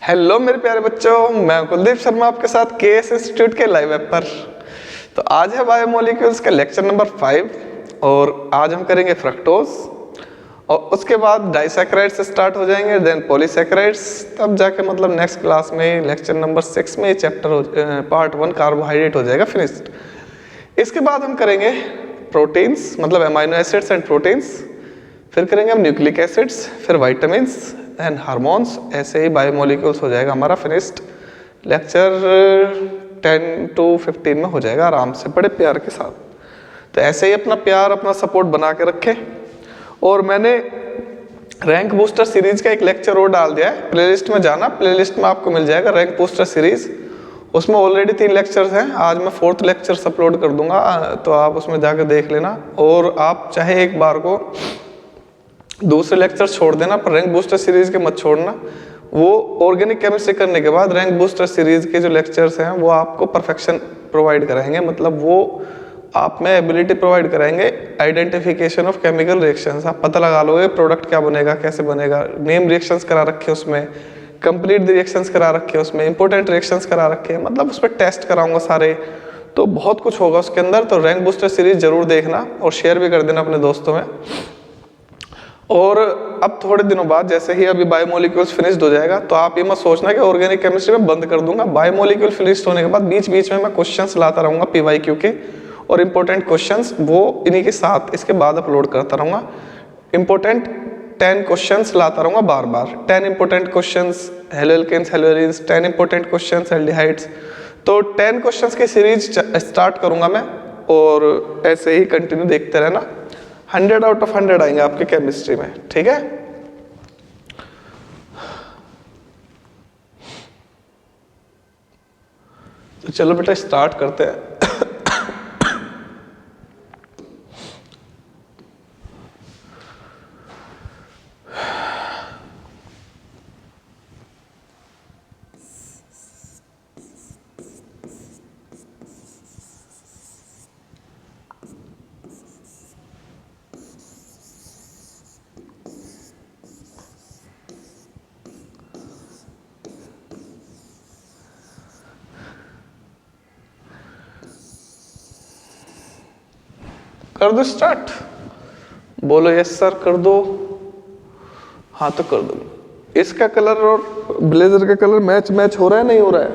Hello मेरे प्यारे बच्चों, मैं कुलदीप शर्मा आपके साथ केएस इंस्टीट्यूट के लाइव ऐप पर। तो आज है बायोमोलिक्यूल्स का लेक्चर नंबर 5 और आज हम करेंगे फ्रक्टोज और उसके बाद डाइसैकेराइड्स से स्टार्ट हो जाएंगे, देन पॉलीसैकेराइड्स, तब जाके मतलब नेक्स्ट क्लास में लेक्चर नंबर 6 में चैप्टर पार्ट 1 कार्बोहाइड्रेट हो जाएगा फिनिश्ड। इसके बाद हम करेंगे प्रोटीन्स मतलब अमाइनो एसिड्स एंड प्रोटीन्स, फिर करेंगे हम न्यूक्लिक एसिड्स, फिर वाइटामिन्स एंड हार्मोन्स, ऐसे ही बायोमोलिक्यूल्स हो जाएगा हमारा फिनिश्ड। लेक्चर 10 to 15 में हो जाएगा आराम से, बड़े प्यार के साथ। तो ऐसे ही अपना प्यार अपना सपोर्ट बना के रखें। और मैंने रैंक बूस्टर सीरीज का एक लेक्चर और डाल दिया है, प्लेलिस्ट में जाना, प्लेलिस्ट में आपको मिल जाएगा रैंक बूस्टर सीरीज। उसमें ऑलरेडी 3 लेक्चर्स हैं, आज मैं 4th लेक्चर अपलोड कर दूंगा, तो आप उसमें जाकर देख लेना। और आप चाहे एक बार को दूसरे लेक्चर छोड़ देना, पर रैंक बूस्टर सीरीज के मत छोड़ना। वो ऑर्गेनिक केमिस्ट्री करने के बाद रैंक बूस्टर सीरीज के जो लेक्चर्स हैं वो आपको परफेक्शन प्रोवाइड कराएंगे, मतलब वो आप में एबिलिटी प्रोवाइड कराएंगे आइडेंटिफिकेशन ऑफ केमिकल रिएक्शंस। आप पता लगा लोगे प्रोडक्ट क्या बनेगा, कैसे बनेगा, नेम रिएक्शंस करा रखे उसमें, कंप्लीट रिएक्शंस करा रखे उसमें, इंपॉर्टेंट रिएक्शंस करा रखे हैं, मतलब उस पर टेस्ट कराऊंगा सारे, तो बहुत कुछ होगा उसके अंदर। तो रैंक बूस्टर सीरीज जरूर देखना और शेयर भी कर देना अपने दोस्तों में। और अब थोड़े दिनों बाद जैसे ही अभी बायोमोलिक्यूल्स फिनिश्ड हो जाएगा, तो आप ये मत सोचना कि ऑर्गेनिक केमिस्ट्री में बंद कर दूंगा। बायोमोलिक्यूल फिनिश्ड होने के बाद बीच बीच में मैं क्वेश्चंस लाता रहूंगा पीवाईक्यू के, और इंपॉर्टेंट क्वेश्चंस वो इन्हीं के साथ इसके बाद अपलोड करता रहूंगा। इंपॉर्टेंट 10 क्वेश्चंस लाता रहूंगा बार बार, 10 important questions haloalkanes हेलोएरिन्स, 10 important questions aldehydes. तो 10 क्वेश्चंस की सीरीज स्टार्ट करूंगा मैं, और ऐसे ही कंटिन्यू देखते रहना। 100 आउट ऑफ 100 आएंगे आपके केमिस्ट्री में, ठीक है। तो चलो बेटा स्टार्ट करते हैं। कर दो स्टार्ट, बोलो यस सर कर दो। हाँ तो कर दो। इसका कलर और ब्लेजर का कलर मैच हो रहा है, नहीं हो रहा है?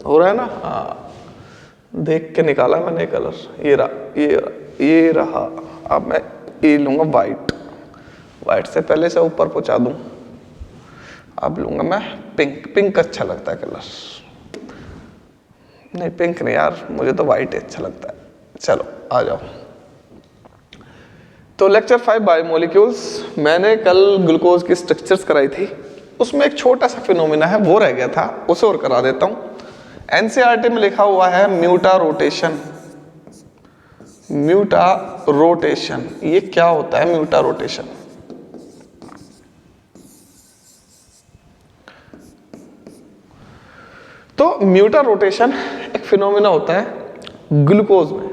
हो रहा है ना? हाँ, देख के निकाला मैंने कलर, ये रहा, ये रहा। अब मैं ये लूंगा वाइट, वाइट से पहले से ऊपर पहुंचा दूं। अब लूंगा मैं पिंक, पिंक अच्छा लगता है कलर। नहीं पिंक नहीं यार, मुझे तो वाइट ही अच्छा लगता है। चलो आ जाओ। तो लेक्चर 5 बायोमोलिक्यूल्स, मैंने कल ग्लूकोज की स्ट्रक्चर्स कराई थी, उसमें एक छोटा सा फिनोमिना है वो रह गया था, उसे और करा देता हूं। एनसीईआरटी में लिखा हुआ है म्यूटा रोटेशन। म्यूटा रोटेशन, ये क्या होता है म्यूटा रोटेशन? तो म्यूटा रोटेशन एक फिनोमिना होता है ग्लूकोज में,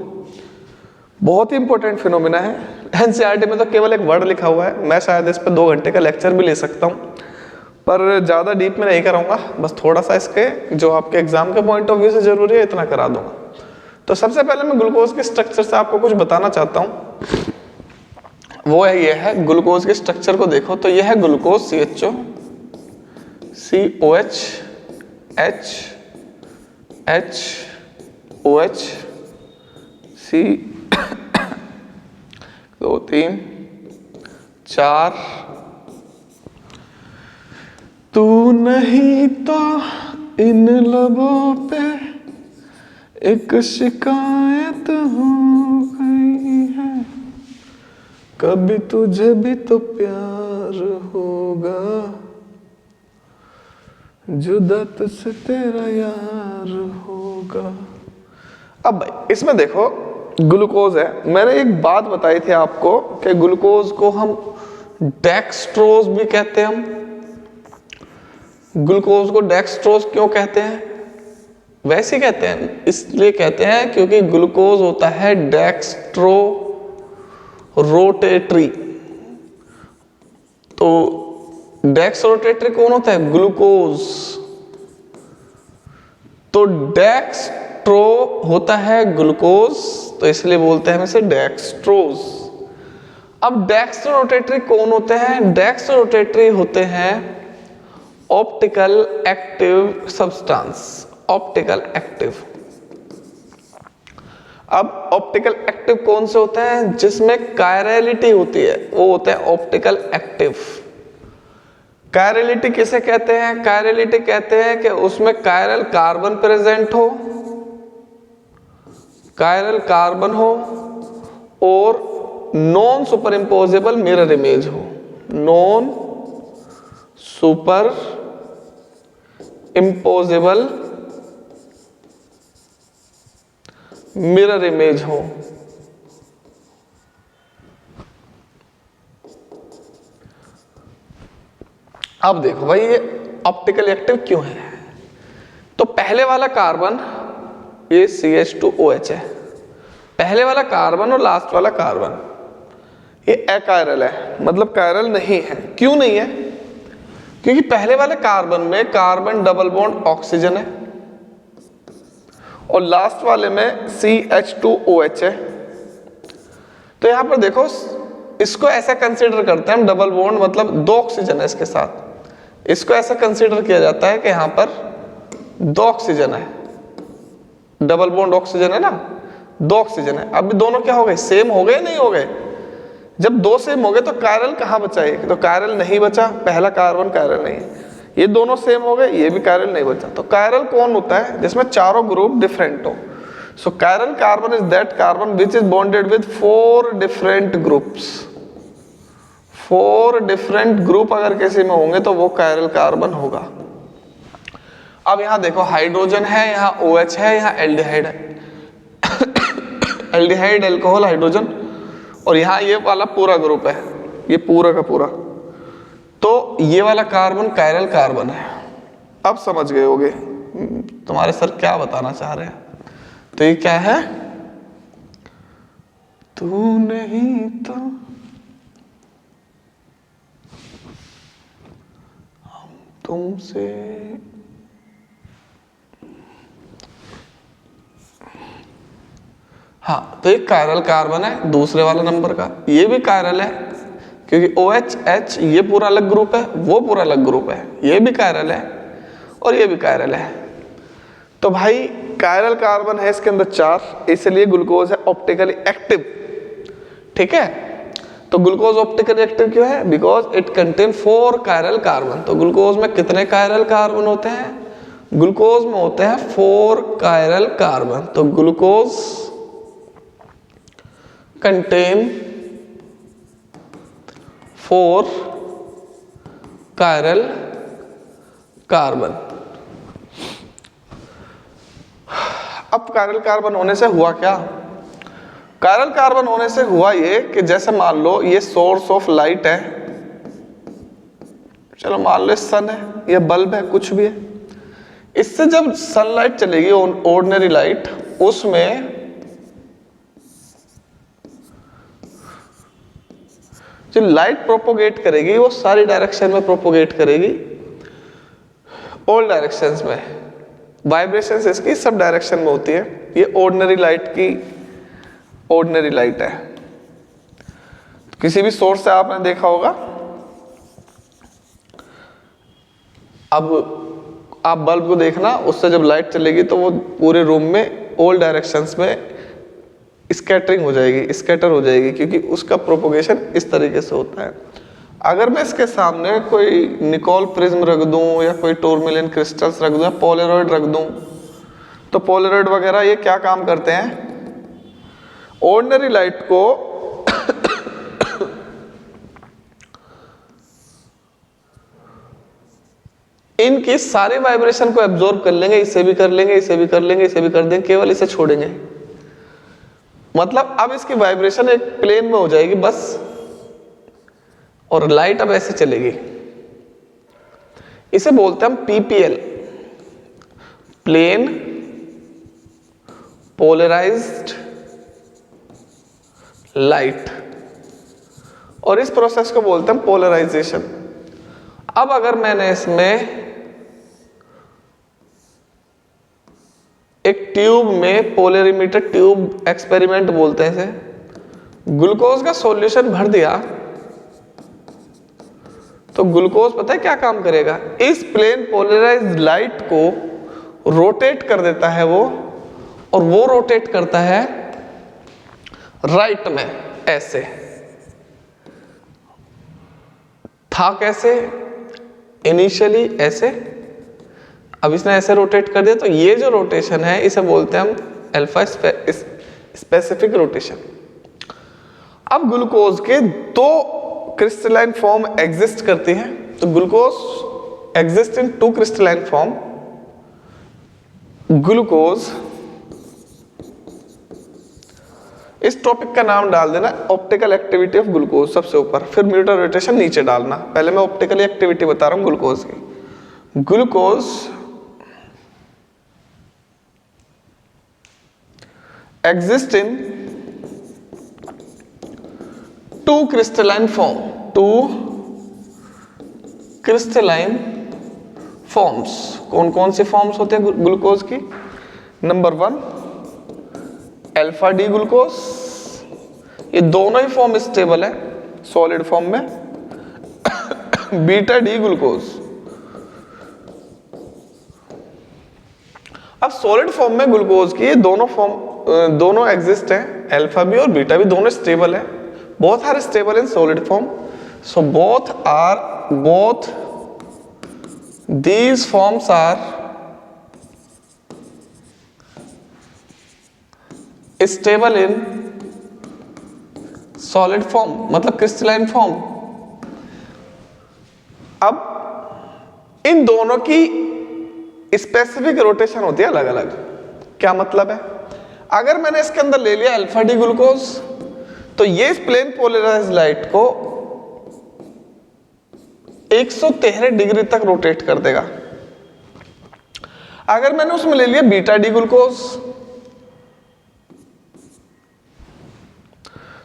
बहुत ही इंपॉर्टेंट फिनोमिना है। एनसीईआरटी में तो केवल एक वर्ड लिखा हुआ है, मैं शायद इस पर 2 घंटे का लेक्चर भी ले सकता हूं, पर ज़्यादा डीप में नहीं कराऊंगा, बस थोड़ा सा इसके जो आपके एग्जाम के पॉइंट ऑफ व्यू से जरूरी है इतना करा दूंगा। तो सबसे पहले मैं ग्लूकोज के स्ट्रक्चर से आपको कुछ बताना चाहता हूँ, वो है ये है ग्लूकोज के स्ट्रक्चर को देखो। तो यह है glucose CHO, COH, HOH, C 2 3 4। तू नहीं तो इन लबों पे एक शिकायत हो गई है, कभी तुझे भी तो प्यार होगा, जुदा तुझसे तेरा यार होगा। अब भाई इसमें देखो ग्लूकोज है, मैंने एक बात बताई थी आपको कि ग्लूकोज को हम डेक्सट्रोज भी कहते हैं। हम ग्लूकोज को डेक्सट्रोज क्यों कहते हैं? वैसे कहते हैं, इसलिए कहते हैं क्योंकि ग्लूकोज होता है डेक्स्ट्रो रोटेटरी। तो डेक्स रोटेटरी कौन होता है? ग्लूकोज। तो डेक्स्ट्रो होता है ग्लूकोज, तो इसलिए बोलते हैं हम इसे डेक्स्ट्रोज। अब डेक्स्ट्रो रोटेटरी कौन होते हैं? डेक्स्ट्रो रोटेटरी होते हैं optical active substance, optical active. अब ऑप्टिकल एक्टिव कौन से होते हैं? जिसमें कायरलिटी होती है, वो होते हैं ऑप्टिकल एक्टिव। कायरलिटी किसे कहते हैं? कायरलिटी कहते हैं कि उसमें कायरल कार्बन प्रेजेंट हो, कायरल कार्बन हो और non super imposable mirror image हो, non super imposable mirror image हो। अब देखो भाई ये ऑप्टिकल एक्टिव क्यों है? तो पहले वाला कार्बन ये CH2OH है, पहले वाला कार्बन और लास्ट वाला कार्बन ये अकायरल है, मतलब कायरल नहीं है। क्यों नहीं है? क्योंकि पहले वाले कार्बन में कार्बन डबल बॉन्ड ऑक्सीजन है और लास्ट वाले में CH2OH है। तो यहां पर देखो इसको ऐसा कंसीडर करते हैं हम, डबल बॉन्ड मतलब दो ऑक्सीजन है इसके साथ, इसको ऐसा कंसीडर किया जाता है कि यहां पर दो ऑक्सीजन है, डबल बॉन्ड ऑक्सीजन है ना, दो ऑक्सीजन है। अब दोनों क्या हो गए? सेम हो गए? नहीं हो गए? जब दो सेम हो गए तो कायरल कहां बचा? एक तो कायरल नहीं बचा, पहला कार्बन कायरल नहीं है। ये दोनों सेम हो गए, ये भी कायरल नहीं बचा। तो कायरल कौन होता है? जिसमें चारों ग्रुप डिफरेंट हो। So chiral carbon is that carbon which is bonded with 4 different groups. 4 different group अगर किसी में होंगे तो वो कायरल कार्बन होगा। अब यहां देखो हाइड्रोजन है, यहां OH है, यहां एल्डिहाइड है एल्डिहाइड, अल्कोहल, हाइड्रोजन, और यहां ये वाला पूरा ग्रुप है, ये पूरा का पूरा। तो ये वाला कार्बन कायरल कार्बन है। अब समझ गए होगे तुम्हारे सर क्या बताना चाह रहे हैं। तो ये क्या है? तू नहीं तो हम तुमसे, हाँ, तो ये कायरल कार्बन है दूसरे वाला नंबर का, ये भी कायरल है क्योंकि OH H ये पूरा अलग ग्रुप है, वो पूरा अलग ग्रुप है, ये भी कायरल है और ये भी कायरल है। तो भाई कायरल कार्बन है इसके अंदर 4, इसलिए ग्लूकोज है ऑप्टिकली एक्टिव। ठीक है, तो ग्लूकोज ऑप्टिकली एक्टिव क्यों है? Because it contain 4 chiral carbon. तो ग्लूकोज में कितने कायरल कार्बन होते हैं? ग्लूकोज में होते हैं 4 कायरल कार्बन। तो ग्लूकोज कंटेन 4 कायरल कार्बन। अब कायरल कार्बन होने से हुआ क्या? कायरल कार्बन होने से हुआ ये कि जैसे मान लो ये सोर्स ऑफ लाइट है, चलो मान लो सन है, ये बल्ब है, कुछ भी है। इससे जब सनलाइट चलेगी, ऑर्डिनरी लाइट, उसमें जो लाइट प्रोपोगेट करेगी वो सारी डायरेक्शन में प्रोपोगेट करेगी, ऑल डायरेक्शंस में। वाइब्रेशंस इसकी सब डायरेक्शन में होती है। ये ऑर्डिनरी लाइट की ऑर्डिनरी लाइट है। किसी भी सोर्स से आपने देखा होगा, अब आप बल्ब को देखना, उससे जब लाइट चलेगी तो वो पूरे रूम में ऑल डायरेक्शंस में स्कैटरिंग हो जाएगी, स्कैटर हो जाएगी, क्योंकि उसका प्रोपोगेशन इस तरीके से होता है। अगर मैं इसके सामने कोई निकोल प्रिज्म रख दूं या कोई टूरमेलिन क्रिस्टल्स रख दूं या पोलरॉइड रख दूं, तो पोलरॉइड वगैरह ये क्या काम करते हैं? ऑर्डिनरी लाइट को इनकी सारी वाइब्रेशन को एब्जॉर्ब कर लेंगे, इसे भी कर लेंगे, इसे भी कर लेंगे, इसे भी कर देंगे, केवल इसे छोड़ेंगे। मतलब अब इसकी वाइब्रेशन एक प्लेन में हो जाएगी बस, और लाइट अब ऐसे चलेगी। इसे बोलते हैं हम PPL, प्लेन पोलराइज्ड लाइट, और इस प्रोसेस को बोलते हैं पोलराइजेशन। अब अगर मैंने इसमें ट्यूब में, पोलरीमीटर ट्यूब एक्सपेरिमेंट बोलते हैं इसे, ग्लूकोज का सॉल्यूशन भर दिया तो ग्लूकोज पता है क्या काम करेगा, इस प्लेन पोलराइज्ड लाइट को रोटेट कर देता है वो, और वो रोटेट करता है राइट में ऐसे। था कैसे, इनिशियली ऐसे, अब इसने ऐसे रोटेट कर दिया, तो ये जो रोटेशन है इसे बोलते हैं हम अल्फा स्पेसिफिक रोटेशन। अब ग्लूकोज के दो क्रिस्टलाइन फॉर्म एग्जिस्ट करती हैं, तो glucose exist in two crystalline form. Glucose, इस टॉपिक का नाम डाल देना ऑप्टिकल एक्टिविटी ऑफ ग्लूकोज सबसे ऊपर, फिर म्यूटर रोटेशन नीचे डालना। पहले मैं ऑप्टिकल एक्टिविटी बता रहा हूं ग्लूकोज की। Glucose exist in two crystalline form, two crystalline forms. कौन कौन से फॉर्म्स होते हैं ग्लूकोज की? नंबर 1 अल्फा डी ग्लूकोज, ये दोनों ही फॉर्म स्टेबल है सॉलिड फॉर्म में। बीटा डी ग्लूकोज, अब सॉलिड फॉर्म में ग्लूकोज की ये दोनों फॉर्म दोनों एग्जिस्ट हैं, अल्फा भी और बीटा भी, दोनों स्टेबल है। Both are stable in solid form, so both these forms are stable in solid form, मतलब क्रिस्टलाइन फॉर्म। अब इन दोनों की स्पेसिफिक रोटेशन होती है अलग अलग। क्या मतलब है? अगर मैंने इसके अंदर ले लिया अल्फा डी ग्लूकोज, तो ये इस प्लेन पोलराइज्ड लाइट को 113 डिग्री तक रोटेट कर देगा। अगर मैंने उसमें ले लिया बीटा डी ग्लूकोज,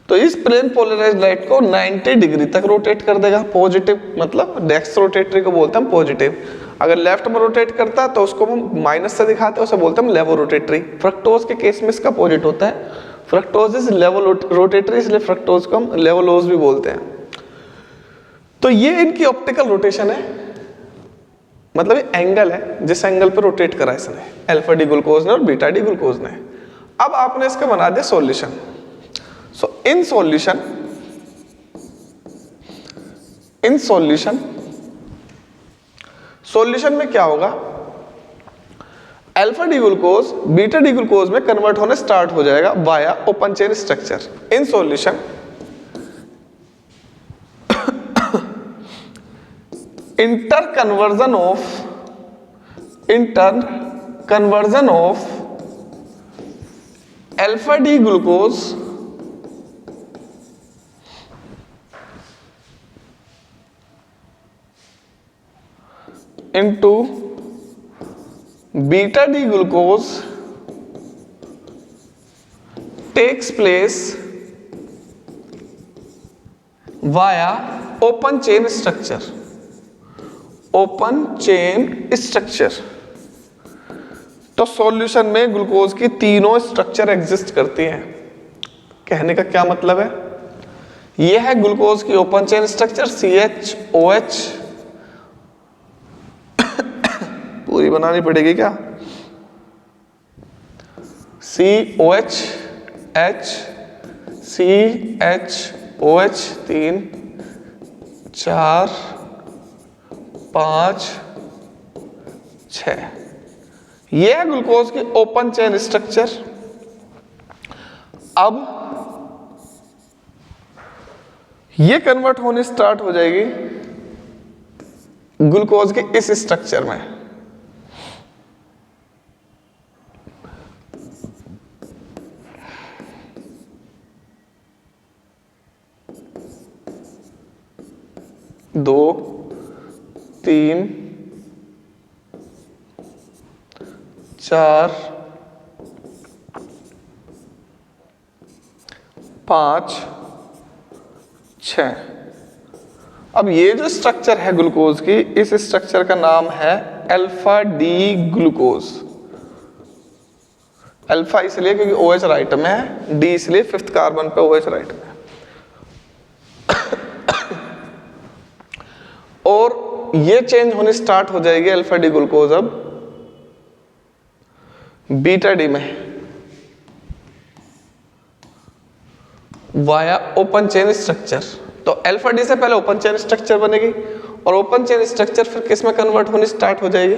तो इस प्लेन पोलराइज्ड लाइट को 90 डिग्री तक रोटेट कर देगा। पॉजिटिव मतलब डेक्स रोटेटरी को बोलते हैं पॉजिटिव। अगर लेफ्ट में रोटेट करता है तो उसको हम माइनस से दिखाते हैं, उसे बोलते हैं लेवो रोटेटरी। फ्रक्टोज के केस में इसका अपोजिट होता है, फ्रक्टोज इज लेवो रोटेटरी, इसलिए फ्रक्टोज को हम लेवोलोज भी बोलते हैं। तो ये इनकी ऑप्टिकल रोटेशन है, मतलब ये एंगल है जिस एंगल पे रोटेट करा इसने, अल्फा डी ग्लूकोज ने और बीटा डी ग्लूकोज ने। अब आपने इसका बना दिया सॉल्यूशन। सो इन सॉल्यूशन में क्या होगा, alpha D glucose beta D glucose में कन्वर्ट होने स्टार्ट हो जाएगा via open chain structure. In solution inter conversion of alpha D glucose into beta D glucose takes place via open chain structure. तो solution में glucose की तीनों structure exist करती हैं। कहने का क्या मतलब है, यह है ग्लूकोज की ओपन चेन स्ट्रक्चर CHOH। पूरी बनानी पड़ेगी क्या? COH H CHOH 3 4 5 6, ये है ग्लूकोज की ओपन चेन स्ट्रक्चर। अब ये कन्वर्ट होने स्टार्ट हो जाएगी ग्लूकोज के इस स्ट्रक्चर में। दो 3 4 5 6। अब ये जो स्ट्रक्चर है ग्लूकोज की, इस स्ट्रक्चर का नाम है अल्फा डी ग्लूकोज। अल्फा इसलिए क्योंकि OH राइट में है, डी इसलिए फिफ्थ कार्बन पे OH राइट में है। और ये चेंज होनी स्टार्ट हो जाएगी अल्फा डी ग्लूकोज अब बीटा डी में वाया ओपन चेन स्ट्रक्चर। तो अल्फा डी से पहले ओपन चेन स्ट्रक्चर बनेगी और ओपन चेन स्ट्रक्चर फिर किस में कन्वर्ट होनी स्टार्ट हो जाएगी,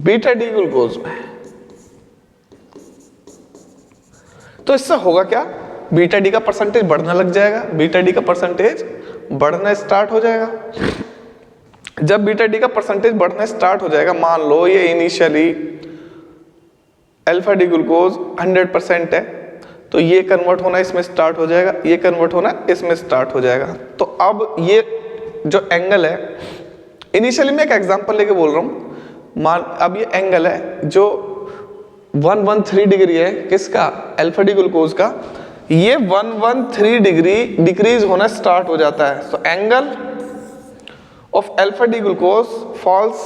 बीटा डी ग्लूकोज में। तो इससे होगा क्या, बीटा डी का परसेंटेज बढ़ना लग जाएगा, बीटा डी का परसेंटेज बढ़ना स्टार्ट हो जाएगा। जब बीटा डी का परसेंटेज बढ़ना स्टार्ट हो जाएगा, मान लो ये इनिशियली अल्फा डी ग्लूकोज 100% है, तो ये कन्वर्ट होना इसमें स्टार्ट हो जाएगा, ये कन्वर्ट होना इसमें स्टार्ट हो जाएगा। तो अब ये जो एंगल है, इनिशियली मैं एक एग्जांपल लेके बोल रहा हूं, मान अब ये एंगल है जो 113 डिग्री है, किसका, अल्फा डी ग्लूकोज का, ये 113 डिग्री डिक्रीज होना स्टार्ट हो जाता है। तो angle of alpha D glucose falls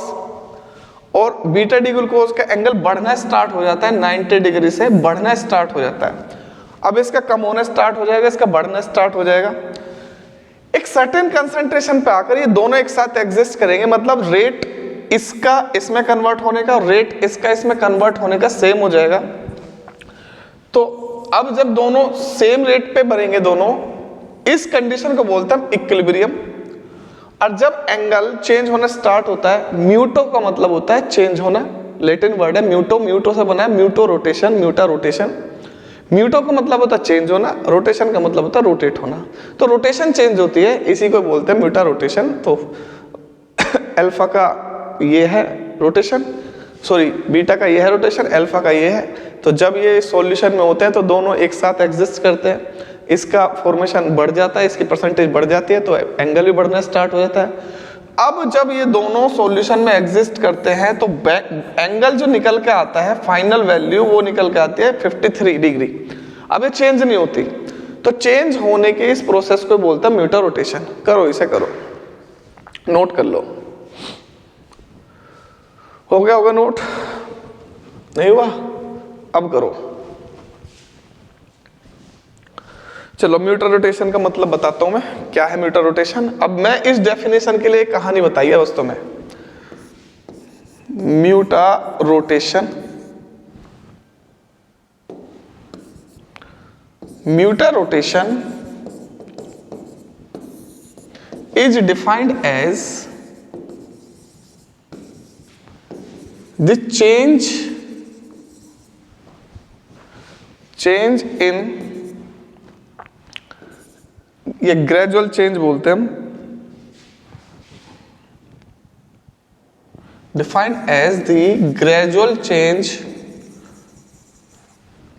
और बीटा डी ग्लूकोज का एंगल बढ़ना स्टार्ट हो जाता है, 90 डिग्री से बढ़ना स्टार्ट हो जाता है। अब इसका कम होना स्टार्ट हो जाएगा, इसका बढ़ना स्टार्ट हो जाएगा। एक सर्टेन कंसंट्रेशन पे आकर ये दोनों एक साथ एग्जिस्ट करेंगे, मतलब रेट इसका इसमें कन्वर्ट होने का और रेट इसका इसमें कन्वर्ट होने का सेम हो जाएगा। तो अब जब दोनों सेम रेट पे बढ़ेंगे दोनों, इस कंडीशन को बोलते हैं इक्विलिब्रियम। और जब एंगल चेंज होना स्टार्ट होता है, म्यूटो का मतलब होता है चेंज होना, लैटिन वर्ड है म्यूटो, म्यूटो से बना है म्यूटो रोटेशन, म्यूटा रोटेशन। म्यूटो का मतलब होता है चेंज होना, रोटेशन का मतलब होता है रोटेट होना। तो रोटेशन चेंज होती है, इसी को बोलते हैं म्यूटा रोटेशन। तो अल्फा का ये है रोटेशन, सॉरी बीटा का ये है रोटेशन, अल्फा का ये है। तो जब ये सॉल्यूशन में होते हैं तो दोनों एक साथ एग्जिस्ट करते हैं, इसका फॉर्मेशन बढ़ जाता है, इसकी परसेंटेज बढ़ जाती है, तो एंगल भी बढ़ना स्टार्ट हो जाता है। अब जब ये दोनों सॉल्यूशन में एग्जिस्ट करते हैं तो एंगल जो निकल के आता है, फाइनल वैल्यू वो निकल के आती है 53 डिग्री। अब ये चेंज नहीं होती, तो चेंज होने के इस प्रोसेस को बोलते हैं म्यूटा रोटेशन। करो, इसे करो, नोट कर लो। हो गया होगा नोट, नहीं हुआ? अब करो। चलो म्यूटा रोटेशन का मतलब बताता हूं मैं, क्या है म्यूटा रोटेशन। अब मैं इस डेफिनेशन के लिए एक कहानी बताई है दोस्तों में। Mutarotation, mutarotation is defined as the change in, ये ग्रेजुअल चेंज बोलते हैं हम, defined as the gradual change,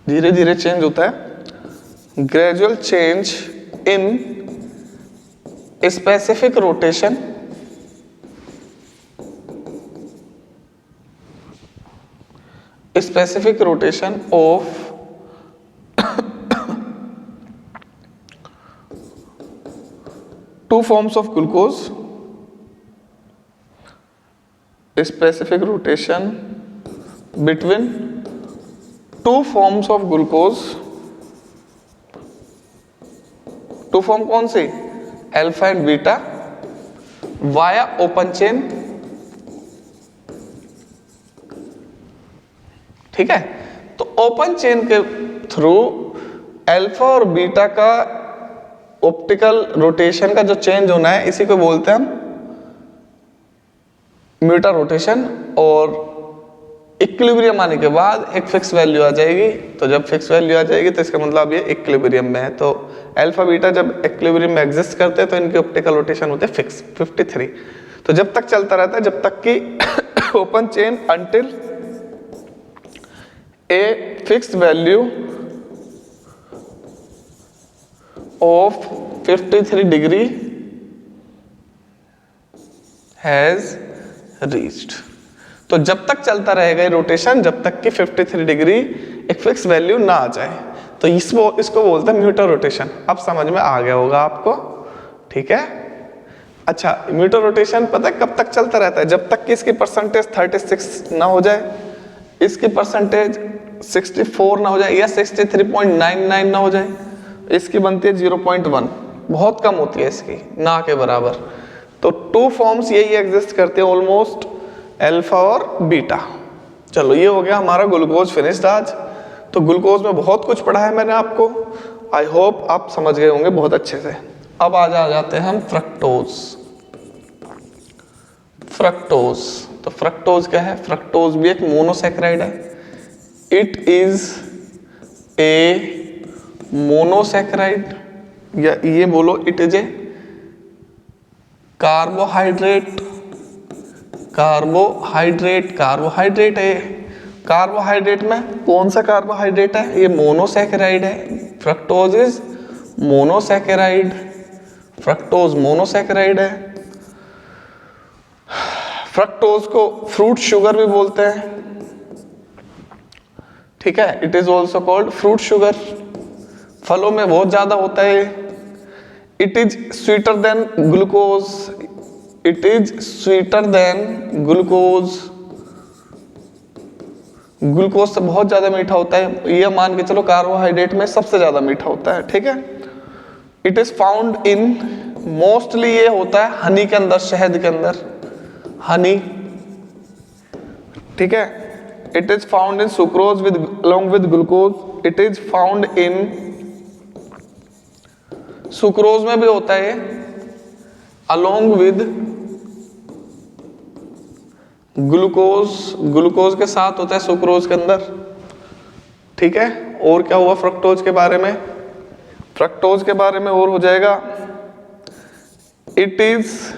धीरे धीरे चेंज होता है, gradual change in specific rotation specific rotation of two forms of glucose, specific rotation between two forms of glucose, two form कौन सी, alpha and beta, via open chain. ठीक है, तो open chain के थ्रू अल्फा और beta का optical rotation का जो चेंज होना है, इसी को बोलते हैं हम म्यूटा रोटेशन। और इक्विलिब्रियम आने के बाद एक फिक्स वैल्यू आ जाएगी, तो जब फिक्स वैल्यू आ जाएगी तो इसका मतलब ये इक्विलिब्रियम में है। तो अल्फा बीटा जब इक्विलिब्रियम में एग्जिस्ट करते हैं तो इनके ऑप्टिकल रोटेशन होते हैं फिक्स 53। तो जब तक चलता रहता है, जब तक कि open chain until a fixed value of 53 degree has reached. तो जब तक चलता रहेगा ये रोटेशन, जब तक कि 53 डिग्री एक फिक्स वैल्यू ना आ जाए, तो इसको बोलते हैं म्यूटर रोटेशन। अब समझ में आ गया होगा आपको, ठीक है। अच्छा, म्यूटर रोटेशन पता है कब तक चलता रहता है? जब तक कि इसकी परसेंटेज 36 ना हो जाए, इसकी परसेंटेज 64 ना हो जाए, या 63.99 ना हो जाए। इसकी बनती है 0.1, बहुत कम होती है इसकी, ना के बराबर। तो टू फॉर्म्स यही एग्जिस्ट करते हैं ऑलमोस्ट, अल्फा और बीटा। चलो ये हो गया हमारा ग्लूकोज फिनिश्ड आज। तो ग्लूकोज में बहुत कुछ पढ़ा है मैंने आपको, आई होप आप समझ गए होंगे बहुत अच्छे से। अब आ जाते हैं हम फ्रक्टोज। फ्रक्टोज, तो फ्रक्टोज क्या है? फ्रक्टोज भी एक मोनोसैकेराइड है। इट इज ए मोनोसैकेराइड, या ये बोलो it is a carbohydrate. Carbohydrate, carbohydrate है। कार्बोहाइड्रेट में कौन सा कार्बोहाइड्रेट है? ये मोनोसैकेराइड है। Fructose is monosaccharide, fructose monosaccharide है। फ्रक्टोज को फ्रूट शुगर भी बोलते हैं, ठीक है। It is also called fruit sugar. फलों में बहुत ज्यादा होता है। It is sweeter than glucose, it is sweeter than glucose. Glucose से बहुत ज्यादा मीठा होता है, ये मान के चलो कार्बोहाइड्रेट में सबसे ज्यादा मीठा होता है, ठीक है। It is found in, mostly ये होता है हनी के अंदर, शहद के अंदर, हनी, ठीक है। It is found in sucrose with along with glucose. It is found in, sucrose में भी होता है along with ग्लूकोज, ग्लूकोज के साथ होता है सुक्रोज के अंदर, ठीक है। और क्या हुआ फ्रक्टोज के बारे में? फ्रक्टोज के बारे में और हो जाएगा, इट इज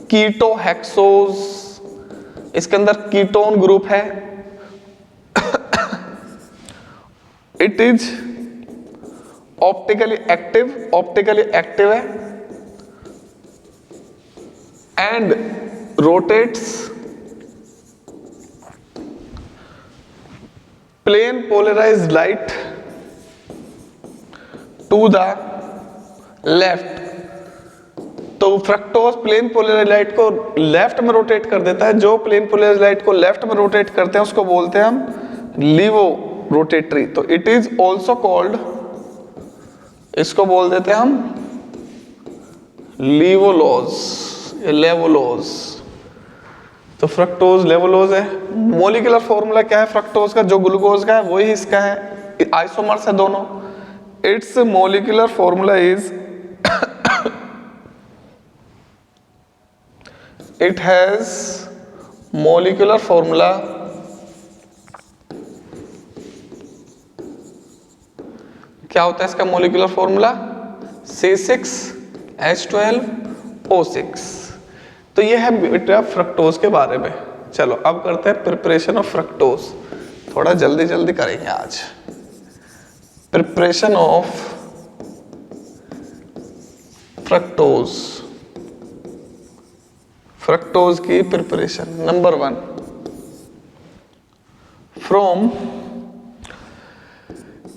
कीटोहेक्सोज, इसके अंदर कीटोन ग्रुप है। It is optically active, optically active है, and rotates plane polarized light to the left. तो फ्रक्टोज प्लेन पोलराइज्ड लाइट को लेफ्ट में रोटेट कर देता है। जो प्लेन पोलराइज्ड लाइट को लेफ्ट में रोटेट करते हैं उसको बोलते हैं हम लीवो रोटेटरी। तो इट इज ऑल्सो कॉल्ड, इसको बोल देते हैं हम लीवोलोज, लेवोलोज। तो फ्रक्टोज लेवोलोज है। मॉलिक्यूलर फॉर्मूला क्या है फ्रक्टोज का? जो ग्लूकोज का है वही इसका है, आइसोमर्स है दोनों। It's molecular formula is, it has molecular formula क्या होता है इसका मोलिकुलर फॉर्मूला? C6H12O6। तो ये है बेटा फ्रक्टोज के बारे में। चलो अब करते हैं प्रिपरेशन ऑफ फ्रक्टोज, थोड़ा जल्दी जल्दी करेंगे आज। प्रिपरेशन ऑफ फ्रक्टोज, फ्रक्टोज की प्रिपरेशन। नंबर 1, फ्रॉम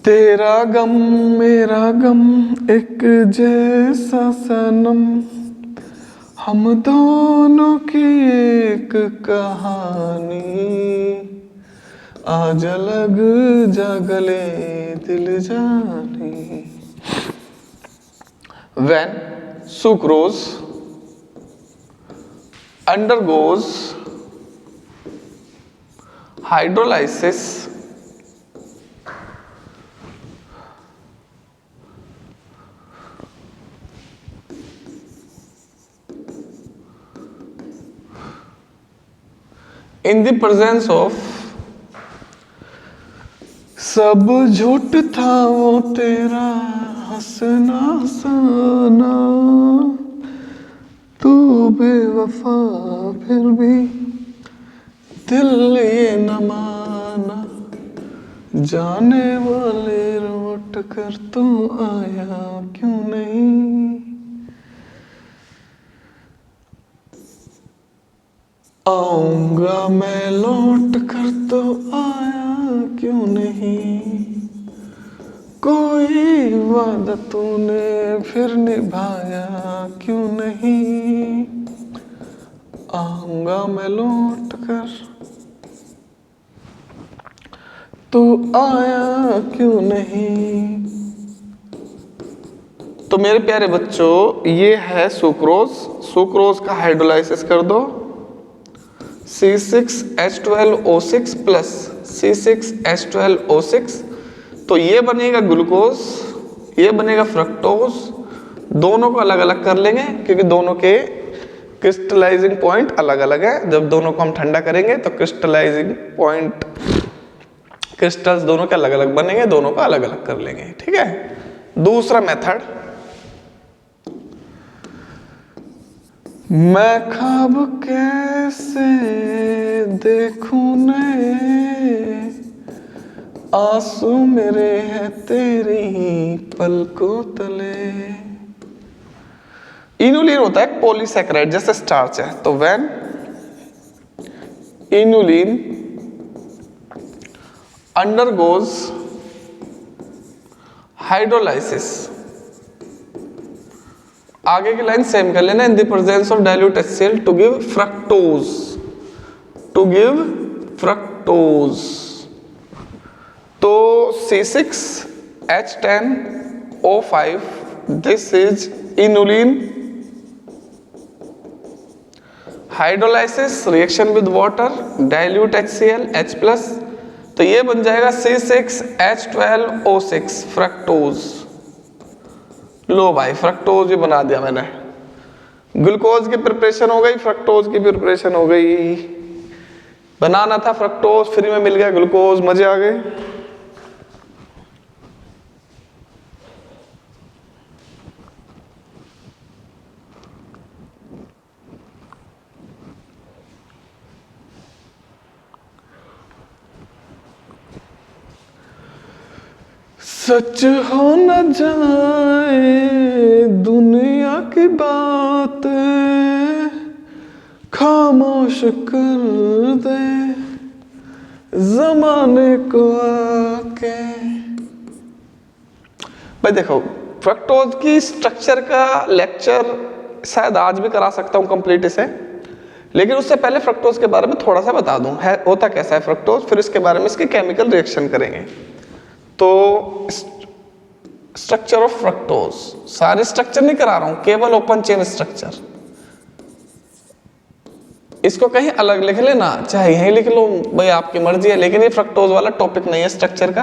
तेरा गम मेरा गम एक जैसा सनम, हम दोनों की एक कहानी, आज लग जा गले दिल जानी। When sucrose undergoes hydrolysis, in the presence of, सब झूठ था वो तेरा हंसना हंसाना, तू बेवफा फिर भी दिल ये न माना, जाने वाले लौट कर तू आया क्यों नहीं। आऊंगा मैं लौट कर तो आया क्यों नहीं, कोई वादा तूने फिर निभाया क्यों नहीं, आऊंगा मैं लौट कर तू आया क्यों नहीं। तो मेरे प्यारे बच्चों ये है सुक्रोज। सुक्रोज का हाइड्रोलाइसिस कर दो C6H12O6 प्लस C6H12O6, तो ये बनेगा ग्लूकोज, ये बनेगा फ्रक्टोज। दोनों को अलग अलग कर लेंगे क्योंकि दोनों के क्रिस्टलाइजिंग पॉइंट अलग अलग है। जब दोनों को हम ठंडा करेंगे तो क्रिस्टलाइजिंग पॉइंट, क्रिस्टल्स दोनों के अलग अलग बनेंगे, दोनों को अलग अलग कर लेंगे। ठीक है। दूसरा मेथड, मैं ख्वाब कैसे देखूं नए, आंसू मेरे हैं तेरी पलकों तले। इनुलिन होता है पॉलीसैकेराइड जैसे स्टार्च है, तो व्हेन इनुलिन अंडरगोज हाइड्रोलाइसिस, आगे की लाइन सेम कर लेना, in the presence of dilute HCl to give fructose, to give fructose. तो C6H10O5 this is inulin hydrolysis reaction with water dilute HCl H+, तो ये बन जाएगा C6H12O6 फ्रक्टोज। लो भाई फ्रक्टोज भी बना दिया मैंने। ग्लूकोज की प्रिपरेशन हो गई, फ्रक्टोज की प्रिपरेशन हो गई। बनाना था फ्रक्टोज, फ्री में मिल गया ग्लूकोज, मजे आ गए। सच हो न जाए दुनिया की बात, खामोश कर दे जमाने को आके। भाई देखो फ्रक्टोज की स्ट्रक्चर का लेक्चर शायद आज भी करा सकता हूं कंप्लीट इसे, लेकिन उससे पहले फ्रक्टोज के बारे में थोड़ा सा बता दूं है होता कैसा है फ्रक्टोज, फिर इसके बारे में इसके केमिकल रिएक्शन करेंगे। तो स्ट्रक्चर ऑफ फ्रक्टोज, सारे स्ट्रक्चर नहीं करा रहा हूं, केवल ओपन चेन स्ट्रक्चर। इसको कहीं अलग लिख लेना, चाहे यहीं लिख लो, भाई आपकी मर्जी है, लेकिन ये फ्रक्टोज वाला टॉपिक नहीं है स्ट्रक्चर का,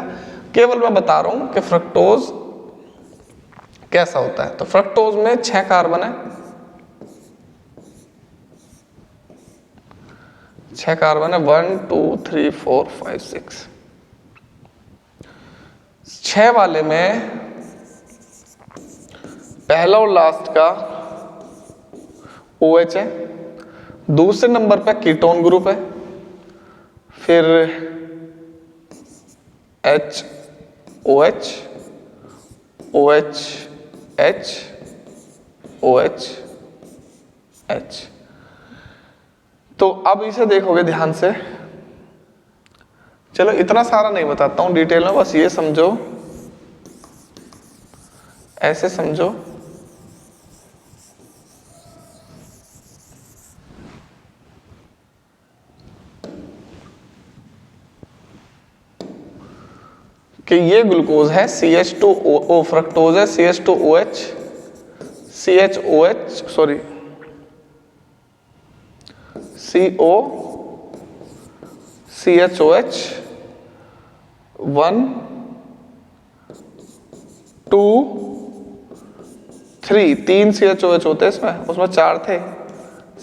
केवल मैं बता रहा हूं कि फ्रक्टोज कैसा होता है। तो फ्रक्टोज में 6 कार्बन है, 6 कार्बन है, 1 2 3 4 5 6। 6 वाले में पहला और लास्ट का OH है, दूसरे नंबर पे कीटोन ग्रुप है, फिर HOH OH H OH H। तो अब इसे देखोगे ध्यान से, चलो इतना सारा नहीं बताता हूं डिटेल में, बस ये समझो, ऐसे समझो कि ये ग्लूकोज है, CH2O फ्रक्टोज है, CH2OH CHOH sorry CO CHOH 1 2 3 3 CHOH होते हैं इसमें, उसमें 4 थे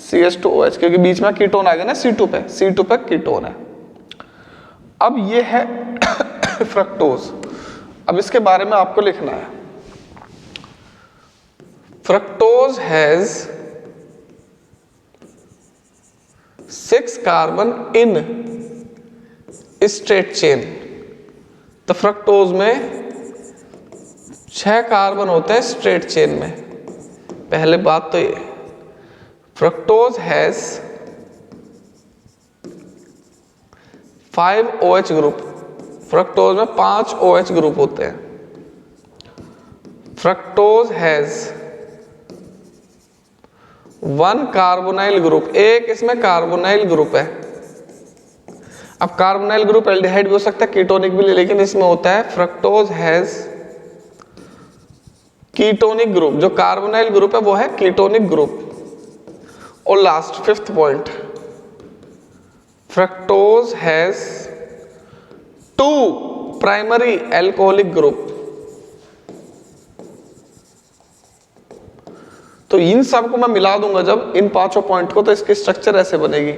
CH2OH, क्योंकि बीच में कीटोन आ गया ना C2 पे कीटोन है। अब ये है फ्रक्टोज। अब इसके बारे में आपको लिखना है, fructose has 6 carbon in straight chain. तो फ्रक्टोज में 6 कार्बन होते हैं स्ट्रेट चेन में। पहले बात तो ये, fructose has 5 OH group. Fructose में 5 OH ग्रुप होते हैं। फ्रक्टोज हैज 1 कार्बोनाइल ग्रुप, एक इसमें कार्बोनाइल ग्रुप है। अब कार्बोनाइल ग्रुप एल्डिहाइड भी हो सकता है, कीटोनिक भी, लेकिन इसमें होता है फ्रक्टोज हैज कीटोनिक ग्रुप। जो कार्बोनाइल ग्रुप है वो है कीटोनिक ग्रुप। और last 5th point, fructose has 2 primary alcoholic group. तो इन सब को मैं मिला दूंगा जब इन 5 पॉइंट को, तो इसकी स्ट्रक्चर ऐसे बनेगी।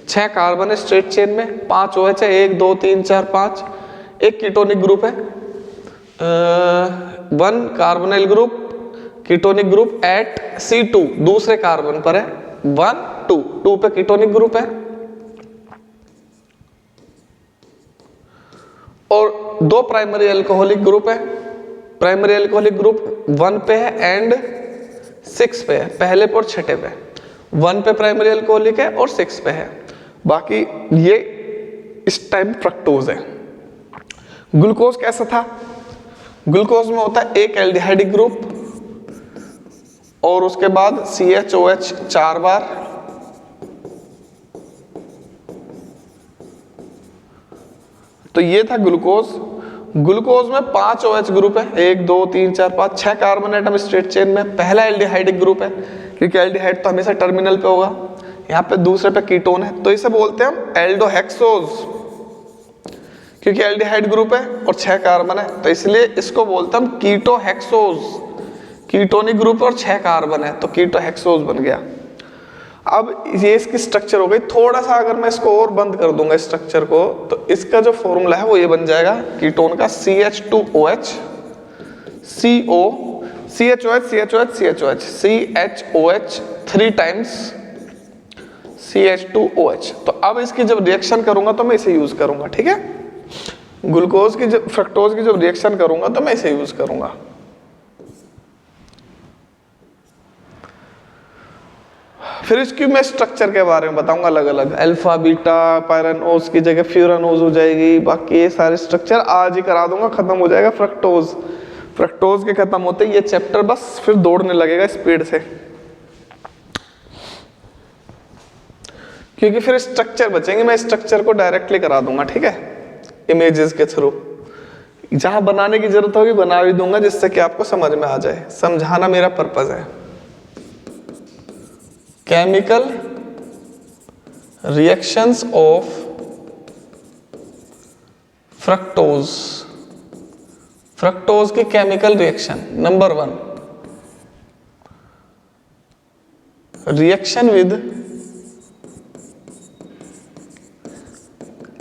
6 कार्बन है स्ट्रेट चेन में, 5 OH है, 1 2 3 4 5, एक कीटोनिक ग्रुप है, 1 carbonyl group ketonic group at C2 दूसरे कार्बन पर है, 1 2 पे कीटोनिक ग्रुप है, और 2 प्राइमरी एल्कोहलिक ग्रुप है। प्राइमरी एल्कोहलिक ग्रुप 1 पे है एंड 6 पे है, पहले पे और छठे पे। 1 पे प्राइमरी एल्कोहलिक है और 6 पे है। बाकी ये इस टाइप फ्रक्टोज है। ग्लूकोज कैसा था? ग्लूकोज में होता है एक एल्डिहाइडिक ग्रुप और उसके बाद CHOH 4 बार, तो ये था ग्लूकोज। ग्लूकोज में 5 OH ग्रुप है, 1 2 3 4 5, 6 कार्बन एटम स्ट्रेट चेन में। पहला एल्डिहाइडिक ग्रुप है, क्योंकि एल्डिहाइड तो हमेशा टर्मिनल पे होगा, यहाँ पे दूसरे पे कीटोन है, तो इसे बोलते हैं हम एल्डोहेक्सोज, क्योंकि एल्डिहाइड ग्रुप है और 6 कार्बन है, तो इसलिए इसको बोलते हैं हम कीटोहेक्सोज। कीटोनिक ग्रुप और 6 कार्बन है तो कीटोहेक्सोज बन गया। अब ये इसकी स्ट्रक्चर हो गई। थोड़ा सा अगर मैं इसको और बंद कर दूंगा स्ट्रक्चर को, तो इसका जो फॉर्मूला है वो ये बन जाएगा कीटोन का CH2OH CO CHOH CHOH CHOH CHOH 3 times CH2OH। तो अब इसकी जब रिएक्शन करूंगा तो मैं इसे यूज करूंगा, ठीक है। ग्लूकोज की जब फ्रक्टोज की जब रिएक्शन करूंगा तो मैं इसे यूज करूंगा। फिर इसकी मैं स्ट्रक्चर के बारे में बताऊंगा अलग अलग, अल्फा बीटा पायरानोज की जगह फ्यूरानोज हो जाएगी। बाकी ये सारे स्ट्रक्चर आज ही करा दूंगा, खत्म हो जाएगा फ्रक्टोज। फ्रक्टोज के खत्म होते ये चैप्टर बस फिर दौड़ने लगेगा स्पीड से, क्योंकि फिर स्ट्रक्चर बचेंगे। मैं स्ट्रक्चर को डायरेक्टली करा दूंगा, ठीक है, इमेजेस के थ्रू। जहां बनाने की जरूरत होगी बना भी दूंगा, जिससे कि आपको समझ में आ जाए। समझाना मेरा पर्पज है। Chemical reactions of fructose. Fructose की chemical reaction number 1, reaction with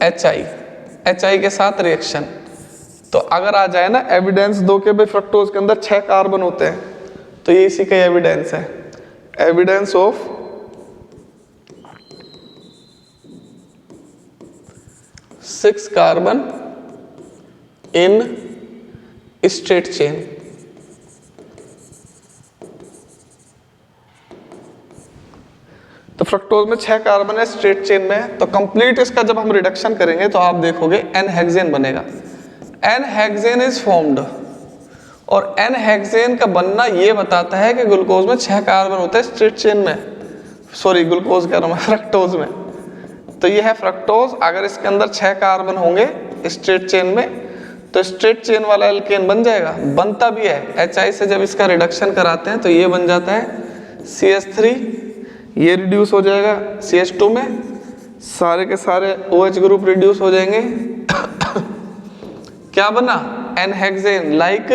HI के साथ रिएक्शन। तो अगर आ जाए ना एविडेंस दो के भाई फ्रक्टोज के अंदर 6 कार्बन होते हैं, तो ये इसी का एविडेंस है। Evidence of 6 carbon in straight chain. तो फ्रक्टोज में 6 कार्बन है स्ट्रेट चेन में, तो कंप्लीट इसका जब हम रिडक्शन करेंगे तो आप देखोगे N-हेक्सेन बनेगा। N-हेक्सेन इज फॉर्म्ड, और N-हेक्सेन का बनना ये बताता है कि ग्लूकोज में 6 कार्बन होते हैं स्ट्रेट चेन में, सॉरी ग्लूकोज कह रहा हूं, फ्रक्टोज में। तो ये है फ्रक्टोज। अगर इसके अंदर 6 कार्बन होंगे स्ट्रेट चेन में, तो स्ट्रेट चेन वाला एल्केन बन जाएगा, बनता भी है। HI से जब इसका रिडक्शन कराते हैं तो ये बन जाता है CH3, ये रिड्यूस हो जाएगा CH2 में, सारे के सारे OH ग्रुप रिड्यूस हो जाएंगे। क्या बना? N-हेक्सेन, लाइक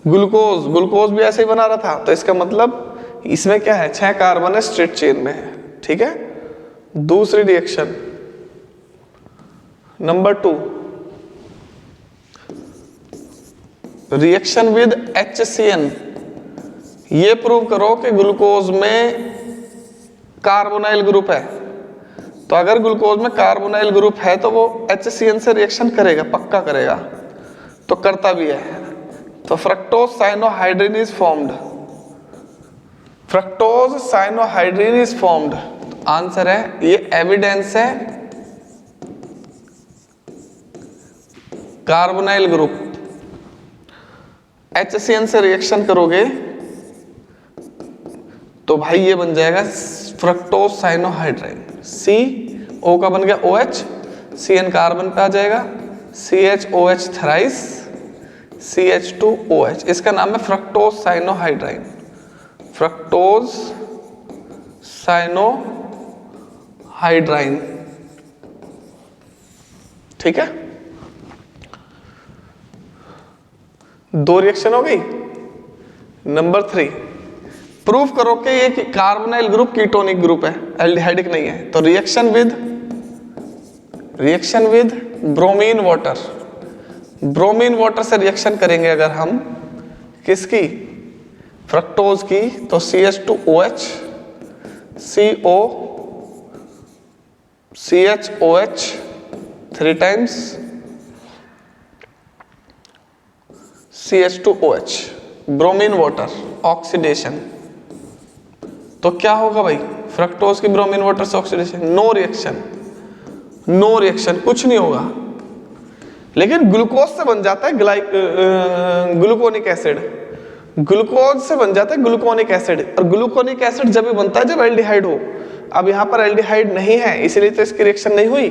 ग्लूकोज। ग्लूकोज भी ऐसे ही बना रहा था, तो इसका मतलब इसमें क्या है, 6 कार्बन है स्ट्रेट चेन में है, ठीक है। दूसरी reaction number 2, reaction with HCN। ये प्रूव करो कि ग्लूकोज में कार्बोनाइल ग्रुप है। तो अगर ग्लूकोज में कार्बोनाइल ग्रुप है तो वो HCN से रिएक्शन करेगा, पक्का करेगा, तो करता भी है। तो fructose cyanohydrin is formed. Fructose cyanohydrin is formed, answer है ये एविडेंस है कार्बोनाइल ग्रुप HCN से रिएक्शन करोगे तो भाई ये बन जाएगा फ्रक्टोज साइनोहाइड्राइन। CO का बन गया OH, CN कार्बन पे आ जाएगा, CHOH थ्राइस, CH2OH, इसका नाम है फ्रक्टोज साइनोहाइड्राइन। फ्रक्टोज साइनोहाइड्राइन, ठीक है। 2 रिएक्शन हो गई। नंबर 3, प्रूफ करो कि ये कार्बोनाइल ग्रुप कीटोनिक ग्रुप है, एल्डिहाइडिक नहीं है। तो reaction with bromine water, bromine water से रिएक्शन करेंगे अगर हम किसकी, फ्रक्टोज की, तो CH2OH, CO, CHOH 3 times, CH2OH, bromine water, oxidation. तो क्या होगा भाई, फ्रक्टोज की ब्रोमीन वाटर से ऑक्सीडेशन, नो रिएक्शन, कुछ नहीं होगा। लेकिन ग्लूकोज से बन जाता है ग्लूकोनिक एसिड, ग्लूकोज से बन जाता है ग्लूकोनिक एसिड, और ग्लूकोनिक एसिड जब भी बनता है जब एल्डिहाइड हो। अब यहां पर एल्डिहाइड नहीं है, इसीलिए तो इसकी रिएक्शन नहीं हुई।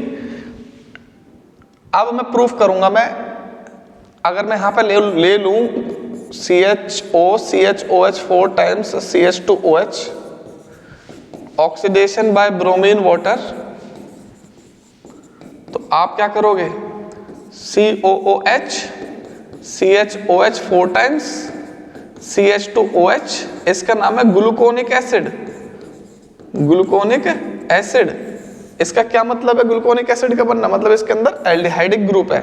अब मैं प्रूफ करूंगा, अगर मैं यहां पर ले लूं CHOH 4 times CH2OH, oxidation by bromine water, तो आप क्या करोगे, COOH, CHOH 4 टाइम्स CH2OH, इसका नाम है ग्लूकोनिक एसिड। इसका क्या मतलब है ग्लूकोनिक एसिड का बनना, मतलब इसके अंदर एल्डिहाइडिक ग्रुप है।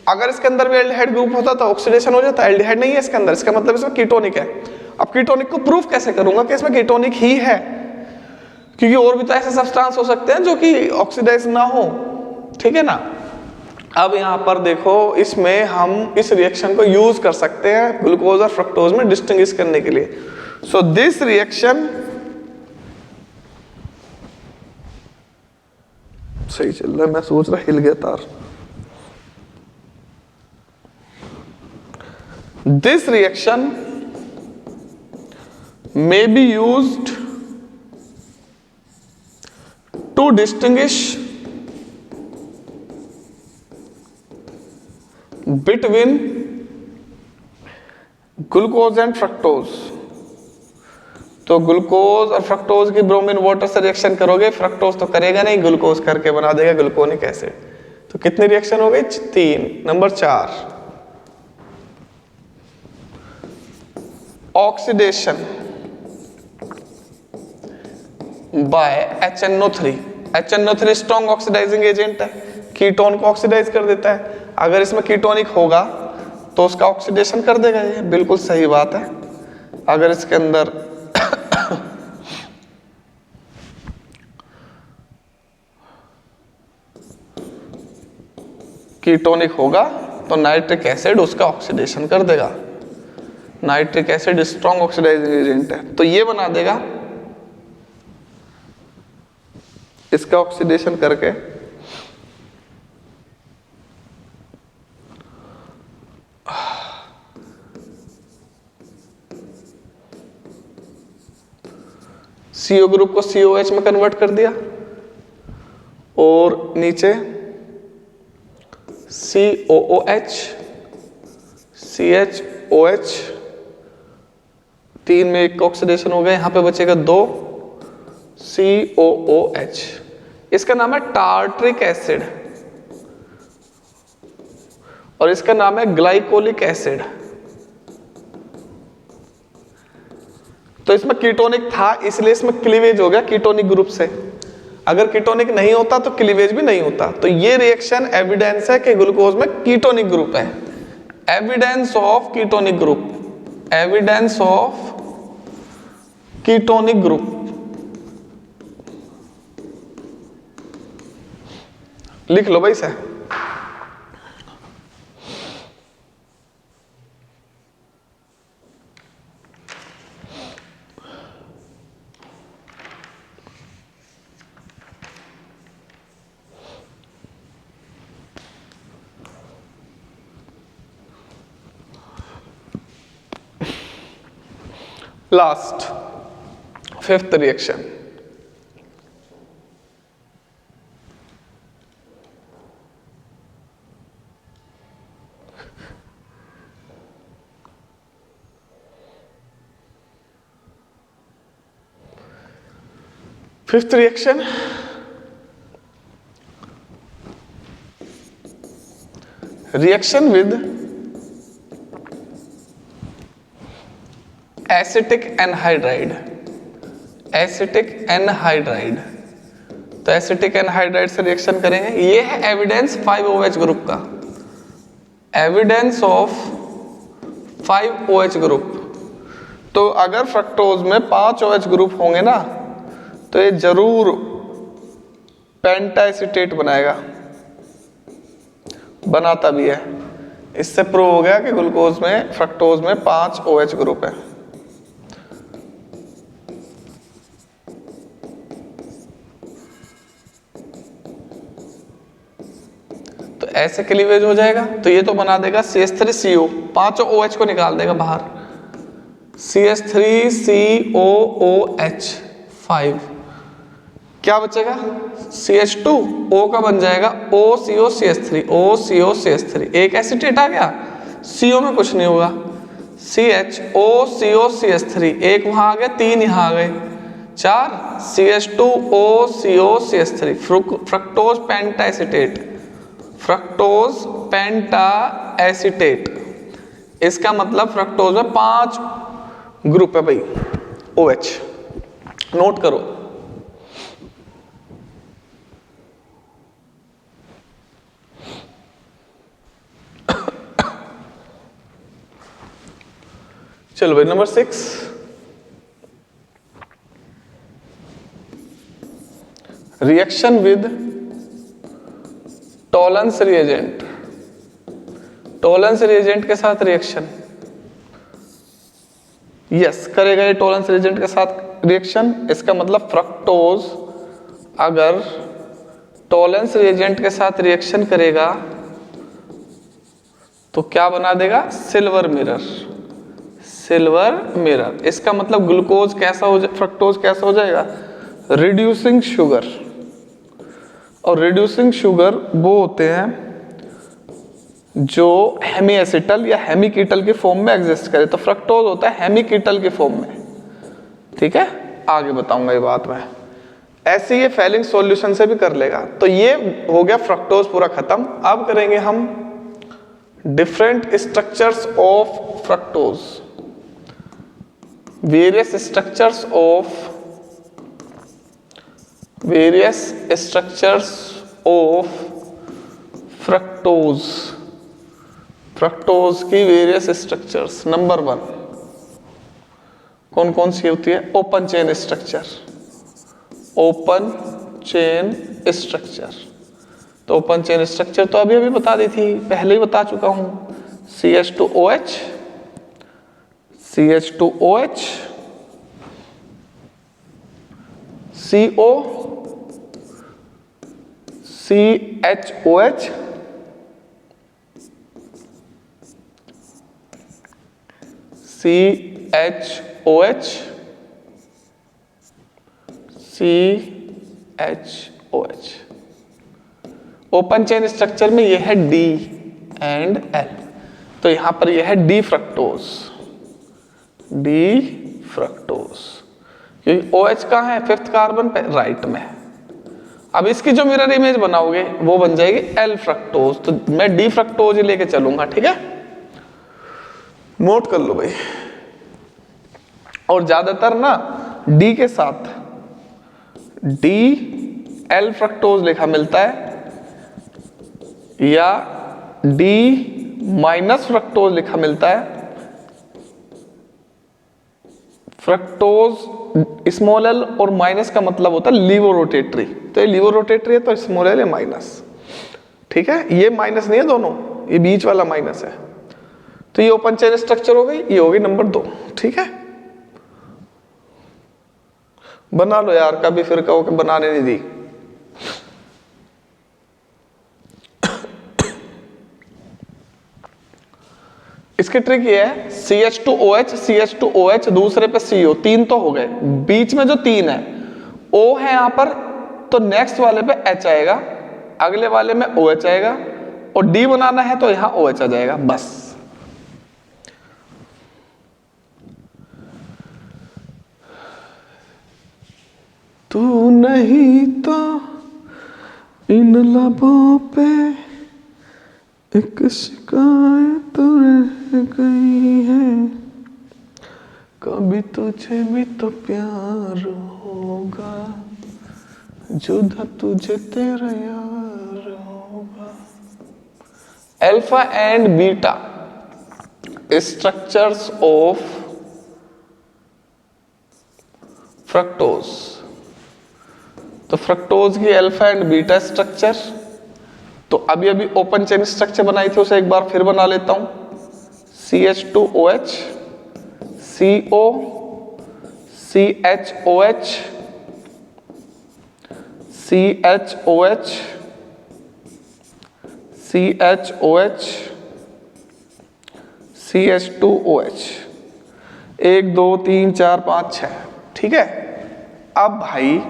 अगर इसके अंदर भी एल्डिहाइड ग्रुप होता तो ऑक्सीडेशन हो जाता, एल्डिहाइड नहीं है इसके अंदर, इसका मतलब इसमें कीटोनिक है। अब कीटोनिक को प्रूफ कैसे करूंगा कि इसमें कीटोनिक ही है, क्योंकि और भी तो ऐसे सब्सटेंस हो सकते हैं जो कि ऑक्सीडाइज ना हो, ठीक है ना। अब यहां पर देखो, इसमें हम इस रिएक्शन को यूज कर सकते हैं ग्लूकोज और फ्रक्टोज में डिस्टिंग्विश करने के लिए। सो दिस रिएक्शन, सही चल रहा है, मैं सोच रहा हिल गया तार। This reaction may be used to distinguish between glucose and fructose। तो ग्लूकोज और फ्रक्टोज की ब्रोमीन वाटर से रिएक्शन करोगे, फ्रक्टोज तो करेगा नहीं, ग्लूकोज करके बना देगा ग्लूकोनिक एसिड। तो कितनी रिएक्शन हो गई, 3। Number 4, oxidation by HNO3। HNO3 strong oxidizing agent है, कीटोन को ऑक्सीडाइज कर देता है। अगर इसमें कीटोनिक होगा तो उसका ऑक्सीडेशन कर देगा, ये बिल्कुल सही बात है। अगर इसके अंदर कीटोनिक होगा तो नाइट्रिक एसिड उसका ऑक्सीडेशन कर देगा। Nitric acid strong oxidizing agent है, तो ये बना देगा इसका ऑक्सीडेशन करके CO ग्रुप को COH में कन्वर्ट कर दिया, और नीचे COOH, CHOH 3 में एक ऑक्सीडेशन हो गया, यहां पे बचेगा 2 COOH। इसका नाम है टार्ट्रिक एसिड और इसका नाम है ग्लाइकोलिक एसिड। तो इसमें कीटोनिक था इसलिए इसमें क्लीवेज हो गया कीटोनिक ग्रुप से। अगर कीटोनिक नहीं होता तो क्लीवेज भी नहीं होता। तो ये रिएक्शन एविडेंस है कि ग्लूकोज में कीटोनिक ग्रुप है। Evidence of ketonic group, evidence of ketonic group लिख लो भाई से। Last fifth reaction, fifth reaction reaction with acetic anhydride, acetic anhydride. तो एसिटिक एनहाइड्राइड से रिएक्शन करेंगे। ये है एविडेंस 5OH ग्रुप का, एविडेंस ऑफ 5OH ग्रुप। तो अगर फ्रक्टोज में 5OH ग्रुप होंगे ना तो ये जरूर पेंटाएसिटेट बनाएगा, बनाता भी है। इससे प्रूव हो गया कि ग्लूकोज में, फ्रक्टोज में 5OH ग्रुप है। तो ऐसे क्लीवेज हो जाएगा। तो ये तो बना देगा CH3CO, 5 OH को निकाल देगा बाहर, CH3COOH 5। क्या बचेगा? CH2, O का बन जाएगा OCOCH3, OCOCH3। एक एसिटेट आ गया, CO में कुछ नहीं होगा, CHOCOCH3। एक वहां आ गया, 3 यहां आ गए, 4 CH2OCOCH3। Fructose pentaacetate, fructose pentaacetate. इसका मतलब फ्रक्टोज में 5 ग्रुप है भाई, OH। नोट करो। चलो भाई number 6, reaction with Tollens reagent, Tollens reagent के साथ रिएक्शन। यस, करेगा ये टॉलेंस रिएजेंट के साथ रिएक्शन। इसका मतलब फ्रक्टोज अगर टॉलेंस रिएजेंट के साथ रिएक्शन करेगा तो क्या बना देगा? Silver mirror, silver mirror. इसका मतलब ग्लूकोज कैसा हो जाए, फ्रक्टोज कैसा हो जाएगा? Reducing sugar. और रिड्यूसिंग शुगर वो होते हैं जो हेमीएसिटल या हेमीकीटल की फॉर्म में एग्जिस्ट करे। तो फ्रक्टोज होता है हेमीकीटल की फॉर्म में। ठीक है, आगे बताऊंगा ये बात मैं। ऐसे ये फेलिंग सॉल्यूशन से भी कर लेगा। तो ये हो गया फ्रक्टोज पूरा खत्म। अब करेंगे हम different structures of fructose, various structures of fructose, fructose की वेरियस स्ट्रक्चर्स। नंबर 1 कौन कौन सी होती है? Open chain structure, open chain structure. तो ओपन चेन स्ट्रक्चर तो अभी बता दी थी, पहले ही बता चुका हूं। CH2OH, CH2OH, CO, CHOH, CHOH, CHOH। Open chain structure में ये है D एंड L। तो यहां पर ये है D फ्रक्टोज, D फ्रक्टोज, क्योंकि OH कहाँ है? 5th कार्बन पे राइट में। अब इसकी जो मिरर इमेज बनाओगे वो बन जाएगी L फ्रक्टोज। तो मैं D फ्रक्टोज ही लेके चलूंगा। ठीक है, नोट कर लो भाई। और ज्यादातर ना D के साथ D L फ्रक्टोज लिखा मिलता है या D माइनस फ्रक्टोज लिखा मिलता है। फ्रक्टोज स्मॉल l और माइनस का मतलब होता है लीवो रोटेटरी। तो ये लीवो रोटेटरी है तो स्मॉल l है माइनस। ठीक है, ये माइनस नहीं है दोनों, ये बीच वाला माइनस है। तो ये ओपन चेन स्ट्रक्चर हो गई, ये होगी नंबर 2। ठीक है, बना लो यार, कभी फिर कहो कि बनाने नहीं दी। इसकी ट्रिक ये है CH2OH CH2OH दूसरे पे CO, 3 तो हो गए, बीच में जो 3 है O है यहां पर, तो नेक्स्ट वाले पे H आएगा, अगले वाले में OH आएगा, और D बनाना है तो यहां OH आ जाएगा, बस। तू नहीं तो इन लबों पे एक शिकायत रह गई है, कभी तुझे भी तो प्यार होगा, जुदा तुझे तेरा यार होगा। Alpha and beta structures of fructose. तो फ्रक्टोज की अल्फा एंड बीटा स्ट्रक्चर, तो अभी अभी ओपन चेन स्ट्रक्चर बनाई थी उसे एक बार फिर बना लेता हूं। CH2OH CO CHOH CHOH CHOH CH2OH, 1 2 3 4 5 6, ठीक है। अब भाई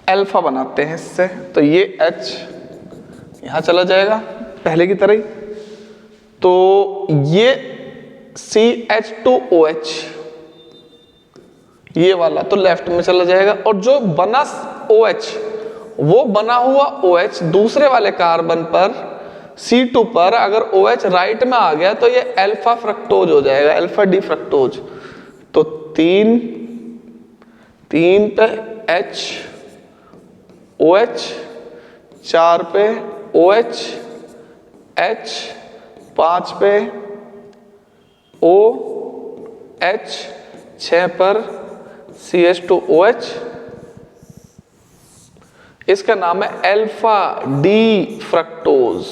अल्फा बनाते हैं इससे, तो ये H यहां चला जाएगा पहले की तरह ही, तो ये CH2OH ये वाला तो लेफ्ट में चला जाएगा, और जो बना OH वो बना हुआ OH दूसरे वाले कार्बन पर C2 पर अगर OH राइट में आ गया तो ये अल्फा फ्रक्टोज हो जाएगा, अल्फा डी फ्रक्टोज। तो 3 पे H OH, 4 पे OH H, 5 पे OH, 6 पर CH2OH, इसका नाम है alpha D fructose,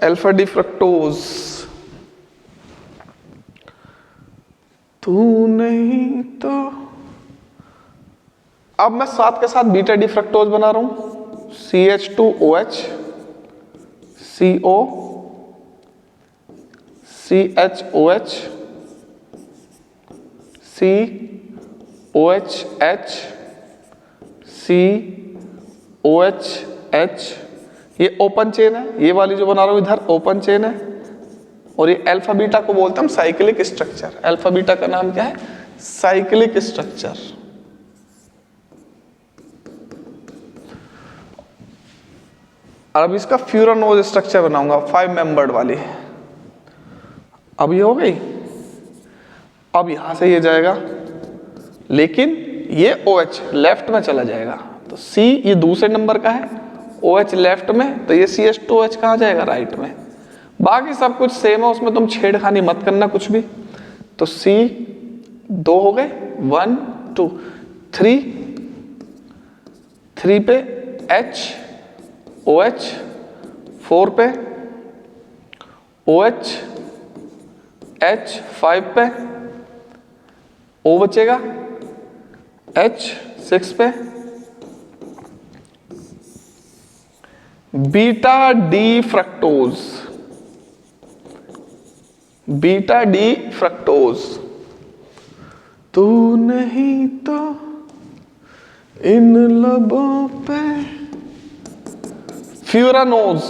alpha D fructose. तू नहीं तो, अब मैं साथ के साथ बीटा डी फ्रक्टोज बना रहा हूं, CH2OH CO CHOH COHH COHH, ये ओपन चेन है, ये वाली जो बना रहा हूं इधर ओपन चेन है, और ये अल्फा बीटा को बोलते हैं साइक्लिक स्ट्रक्चर। अल्फा बीटा का नाम क्या है? Cyclic structure. अब इसका फ्यूरानोज स्ट्रक्चर बनाऊंगा 5 मेंबर्ड वाली। अब ये हो गई, अब यहां से ये जाएगा, लेकिन ये OH लेफ्ट में चला जाएगा, तो C ये दूसरे नंबर का है, OH लेफ्ट में, तो ये CH2OH कहां जाएगा? राइट में। बाकी सब कुछ सेम है, उसमें तुम छेड़खानी मत करना कुछ भी। तो C 2 हो गए, 1 2 3 पे H OH, 4 पे OH H, 5 पे O बचेगा H, 6 पे beta D fructose, beta D fructose. तू नहीं तो इन लबों पे फ्यूरानोज,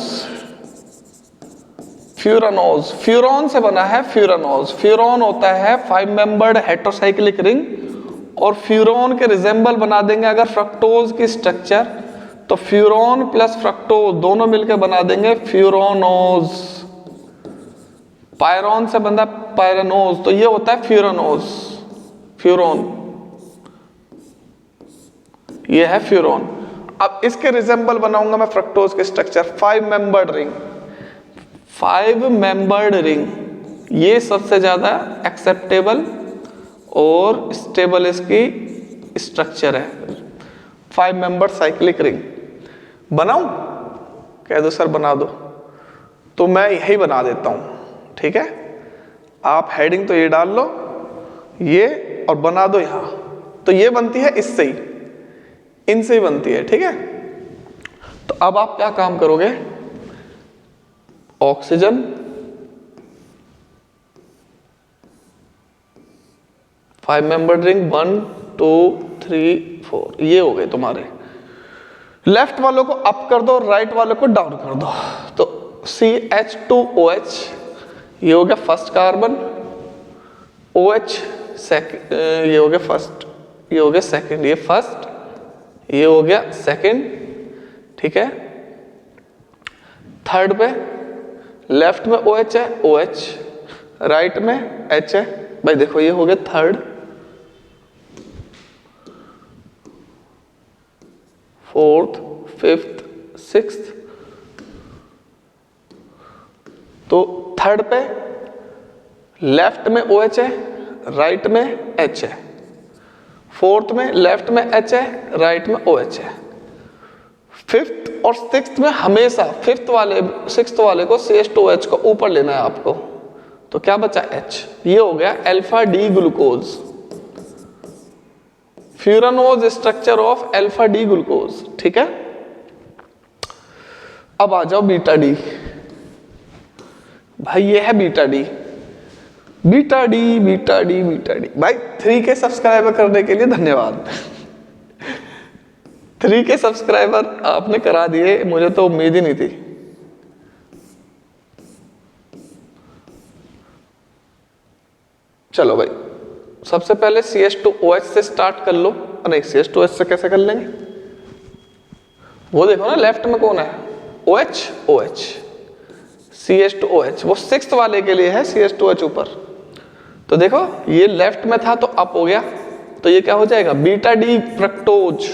फ्यूरानोज फ्यूरॉन से बना है। फ्यूरानोज, फ्यूरॉन होता है 5 मेंबर्ड हेटेरोसाइक्लिक रिंग, और फ्यूरॉन के रिजेंबल बना देंगे अगर फ्रक्टोज की स्ट्रक्चर, तो फ्यूरॉन प्लस फ्रक्टोज दोनों मिलकर बना देंगे फ्यूरोनोज। पायरॉन से बंदा पायरानोज, तो ये होता है फ्यूरानोज, फ्यूरॉन, ये है फ्यूरॉन। अब इसके रिजेंबल बनाऊंगा मैं फ्रक्टोज के structure, 5 membered ring. 5 membered ring ये सबसे ज्यादा एक्सेप्टेबल और स्टेबल इसकी स्ट्रक्चर है। 5 मेंबर्ड साइक्लिक रिंग बनाऊं? कह दो सर बना दो, तो मैं यही बना देता हूं, ठीक है। आप हेडिंग तो ये डाल लो, ये, और बना दो यहां, तो ये बनती है इससे ही, इनसे ही बनती है, ठीक है। तो अब आप क्या काम करोगे, ऑक्सीजन, 5 मेंबर रिंग, 1 2 3 4, ये हो गए तुम्हारे। लेफ्ट वालों को अप कर दो, राइट वालों को डाउन कर दो। तो CH2OH ये हो गया फर्स्ट कार्बन, OH सेकंड, ये हो गया फर्स्ट, ये हो गया सेकंड, ये फर्स्ट, ये हो गया सेकंड, ठीक है। थर्ड पे लेफ्ट में OH है, OH, राइट में H है। भाई देखो ये हो गया थर्ड, फोर्थ, फिफ्थ, सिक्स्थ। तो थर्ड पे लेफ्ट में OH है, राइट में H है। फोर्थ में लेफ्ट में H है, राइट में OH है। फिफ्थ और सिक्स्थ में हमेशा सिक्स्थ वाले को CH2OH को ऊपर लेना है आपको। तो क्या बचा H, ये हो गया alpha D glucose. Furanose structure of alpha D glucose, ठीक है। अब आ जाओ बीटा डी। भाई ये है beta D, beta D, beta D, beta D. भाई 3K सब्सक्राइबर करने के लिए धन्यवाद। 3K सब्सक्राइबर आपने करा दिए, मुझे तो उम्मीद ही नहीं थी। चलो भाई, सबसे पहले CH2OH से स्टार्ट कर लो। नहीं, CH2OH से कैसे कर लेंगे, वो देखो ना लेफ्ट में कौन है, OH, OH, CH2OH, वो सिक्स्थ वाले के लिए है CH2OH ऊपर। तो देखो ये लेफ्ट में था तो अप हो गया, तो ये क्या हो जाएगा, बीटा डी फ्रक्टोज।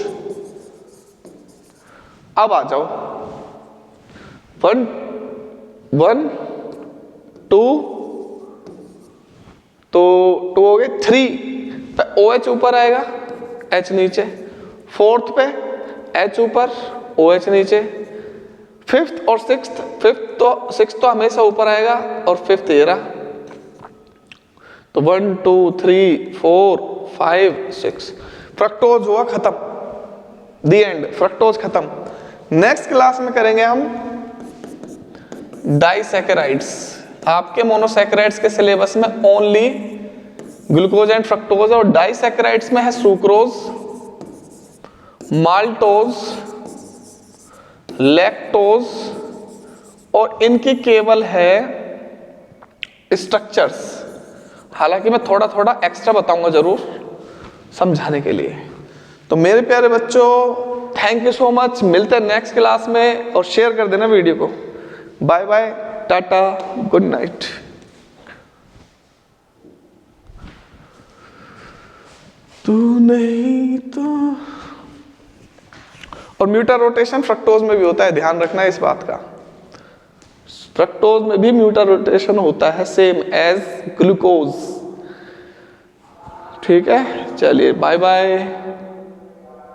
अब आ जाओ 1 1 2, तो 2 हो गए। 3 पे OH ऊपर आएगा, H नीचे। फोर्थ पे H ऊपर, OH नीचे। फिफ्थ और सिक्स्थ तो हमेशा ऊपर आएगा, और फिफ्थ ये रहा। तो 1 2 3 4 5 6, फ्रक्टोज हुआ खत्म, दी एंड, फ्रक्टोज खत्म। नेक्स्ट क्लास में करेंगे हम डाइसैकेराइड्स। आपके मोनोसैकेराइड्स के सिलेबस में ओनली ग्लूकोज एंड फ्रक्टोज, और डाइसैकेराइड्स में है सुक्रोज, माल्टोज, लैक्टोज, और इनकी केवल है स्ट्रक्चर्स। हालांकि मैं थोड़ा थोड़ा एक्स्ट्रा बताऊंगा जरूर समझाने के लिए। तो मेरे प्यारे बच्चों, थैंक यू सो मच। मिलते हैं नेक्स्ट क्लास में, और शेयर कर देना वीडियो को। बाय बाय, टाटा, गुड नाइट। तू नहीं तो। और म्यूटा रोटेशन फ्रक्टोज में भी होता है, ध्यान रखना इस बात का। फ्रक्टोज में भी म्यूटा रोटेशन होता है, सेम एज ग्लूकोज। ठीक है, चलिए बाय बाय।